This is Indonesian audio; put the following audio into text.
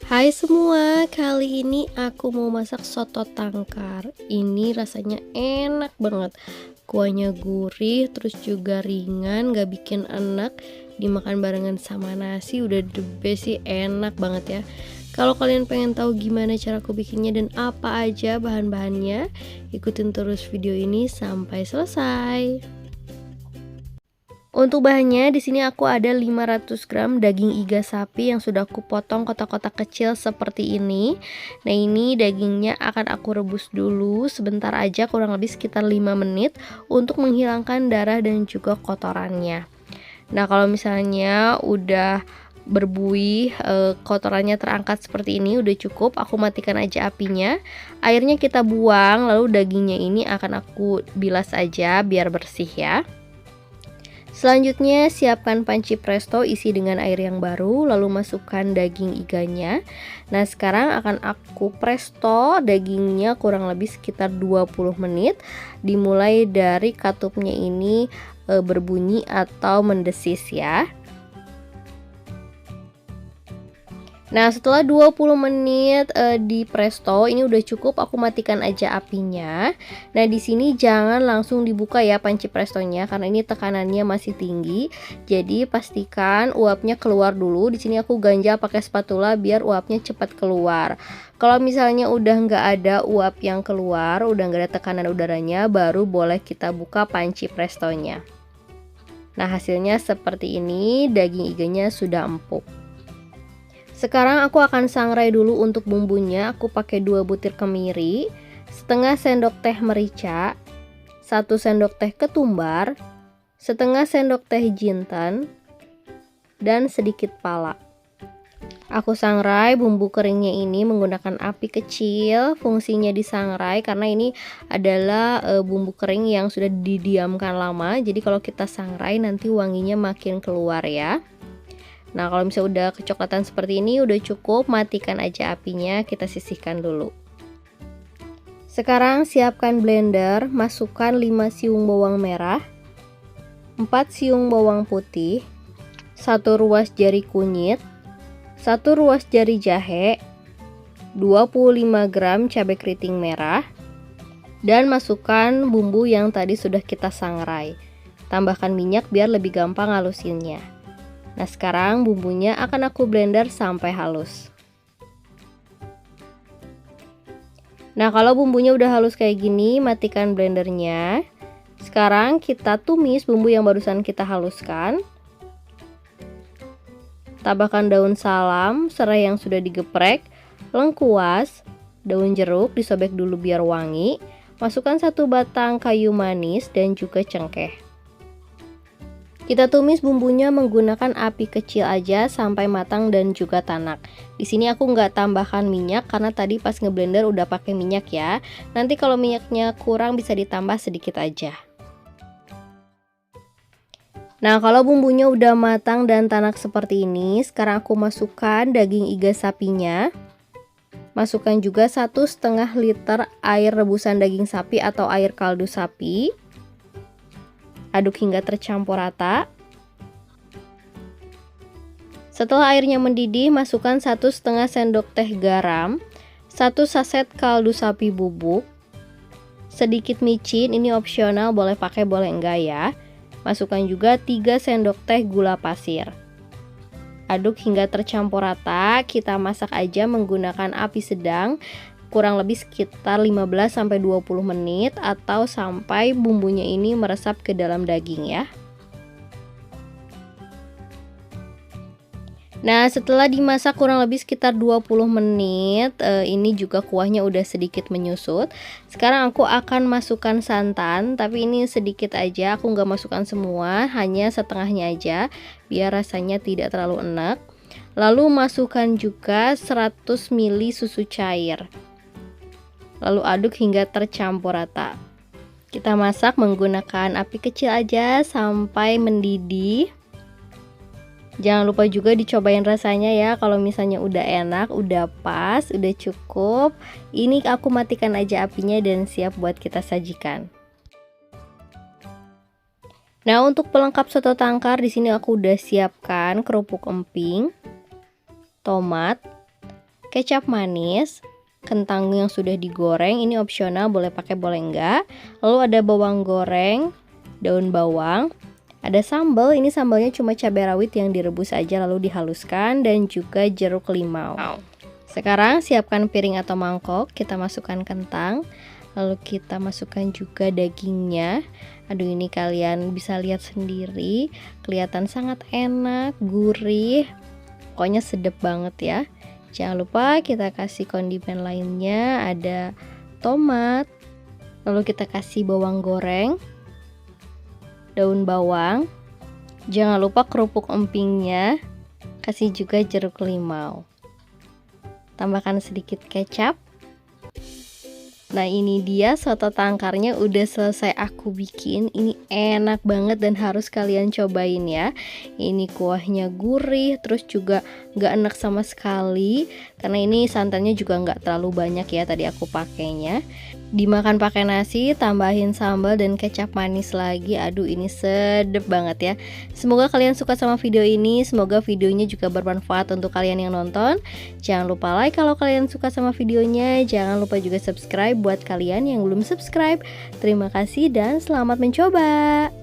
Hai semua, kali ini aku mau masak soto tangkar. Ini rasanya enak banget. Kuahnya gurih, terus juga ringan, gak bikin enak. Dimakan barengan sama nasi, udah the best sih, enak banget ya. Kalau kalian pengen tahu gimana cara aku bikinnya dan apa aja bahan-bahannya, ikutin terus video ini sampai selesai. Untuk bahannya di sini aku ada 500 gram daging iga sapi yang sudah aku potong kotak-kotak kecil seperti ini. Nah, ini dagingnya akan aku rebus dulu sebentar aja, kurang lebih sekitar 5 menit untuk menghilangkan darah dan juga kotorannya. Nah, kalau misalnya udah berbuih, kotorannya terangkat seperti ini udah cukup, aku matikan aja apinya. Airnya kita buang, lalu dagingnya ini akan aku bilas aja biar bersih ya. Selanjutnya siapkan panci presto isi dengan air yang baru, lalu masukkan daging iganya. Nah, sekarang akan aku presto dagingnya kurang lebih sekitar 20 menit. Dimulai dari katupnya ini berbunyi atau mendesis ya. Nah, setelah 20 menit di presto, ini udah cukup, aku matikan aja apinya. Nah, di sini jangan langsung dibuka ya panci prestonya karena ini tekanannya masih tinggi. Jadi pastikan uapnya keluar dulu. Di sini aku ganjal pakai spatula biar uapnya cepat keluar. Kalau misalnya udah nggak ada uap yang keluar, udah nggak ada tekanan udaranya, baru boleh kita buka panci prestonya. Nah, hasilnya seperti ini, daging iganya sudah empuk. Sekarang aku akan sangrai dulu untuk bumbunya. Aku pakai 2 butir kemiri, setengah sendok teh merica, 1 sendok teh ketumbar, setengah sendok teh jinten, dan sedikit pala. Aku sangrai bumbu keringnya ini menggunakan api kecil. Fungsinya disangrai karena ini adalah bumbu kering yang sudah didiamkan lama. Jadi kalau kita sangrai nanti wanginya makin keluar ya. Nah, kalau misalnya udah kecoklatan seperti ini udah cukup, matikan aja apinya, kita sisihkan dulu. Sekarang siapkan blender, masukkan 5 siung bawang merah, 4 siung bawang putih, 1 ruas jari kunyit, 1 ruas jari jahe, 25 gram cabai keriting merah, dan masukkan bumbu yang tadi sudah kita sangrai. Tambahkan minyak biar lebih gampang halusinnya. Nah, sekarang bumbunya akan aku blender sampai halus. Nah, kalau bumbunya udah halus kayak gini, matikan blendernya. Sekarang kita tumis bumbu yang barusan kita haluskan. Tambahkan daun salam, serai yang sudah digeprek, lengkuas, daun jeruk disobek dulu biar wangi. Masukkan 1 batang kayu manis dan juga cengkeh. Kita tumis bumbunya menggunakan api kecil aja sampai matang dan juga tanak. Di sini aku nggak tambahkan minyak karena tadi pas ngeblender udah pakai minyak ya. Nanti kalau minyaknya kurang bisa ditambah sedikit aja. Nah, kalau bumbunya udah matang dan tanak seperti ini, sekarang aku masukkan daging iga sapinya. Masukkan juga 1,5 liter air rebusan daging sapi atau air kaldu sapi. Aduk hingga tercampur rata. Setelah airnya mendidih, masukkan 1,5 sendok teh garam, 1 saset kaldu sapi bubuk, sedikit micin, ini opsional, boleh pakai boleh enggak ya. Masukkan juga 3 sendok teh gula pasir. Aduk hingga tercampur rata, kita masak aja menggunakan api sedang. Kurang lebih sekitar 15-20 menit atau sampai bumbunya ini meresap ke dalam daging ya. Nah, setelah dimasak kurang lebih sekitar 20 menit, ini juga kuahnya udah sedikit menyusut. Sekarang aku akan masukkan santan, tapi ini sedikit aja, aku nggak masukkan semua, hanya setengahnya aja, biar rasanya tidak terlalu enak. Lalu masukkan juga 100 ml susu cair. Lalu aduk hingga tercampur rata. Kita masak menggunakan api kecil aja sampai mendidih. Jangan lupa juga dicobain rasanya ya. Kalau misalnya udah enak, udah pas, udah cukup, ini aku matikan aja apinya dan siap buat kita sajikan. Nah, untuk pelengkap soto tangkar di sini aku udah siapkan kerupuk emping, tomat, kecap manis, kentang yang sudah digoreng, ini opsional, boleh pakai boleh enggak. Lalu ada bawang goreng, daun bawang, ada sambal, ini sambalnya cuma cabai rawit yang direbus aja lalu dihaluskan, dan juga jeruk limau. Sekarang siapkan piring atau mangkok, kita masukkan kentang, lalu kita masukkan juga dagingnya. Aduh, ini kalian bisa lihat sendiri, kelihatan sangat enak, gurih, pokoknya sedap banget ya. Jangan lupa kita kasih kondimen lainnya, ada tomat, lalu kita kasih bawang goreng, daun bawang, jangan lupa kerupuk empingnya, kasih juga jeruk limau. Tambahkan sedikit kecap. Nah, ini dia soto tangkarnya udah selesai aku bikin. Ini enak banget dan harus kalian cobain ya. Ini kuahnya gurih, terus juga gak enak sama sekali, karena ini santannya juga gak terlalu banyak ya tadi aku pakainya. Dimakan pakai nasi, tambahin sambal dan kecap manis lagi. Aduh, ini sedep banget ya. Semoga kalian suka sama video ini. Semoga videonya juga bermanfaat untuk kalian yang nonton. Jangan lupa like kalau kalian suka sama videonya. Jangan lupa juga subscribe buat kalian yang belum subscribe. Terima kasih dan selamat mencoba.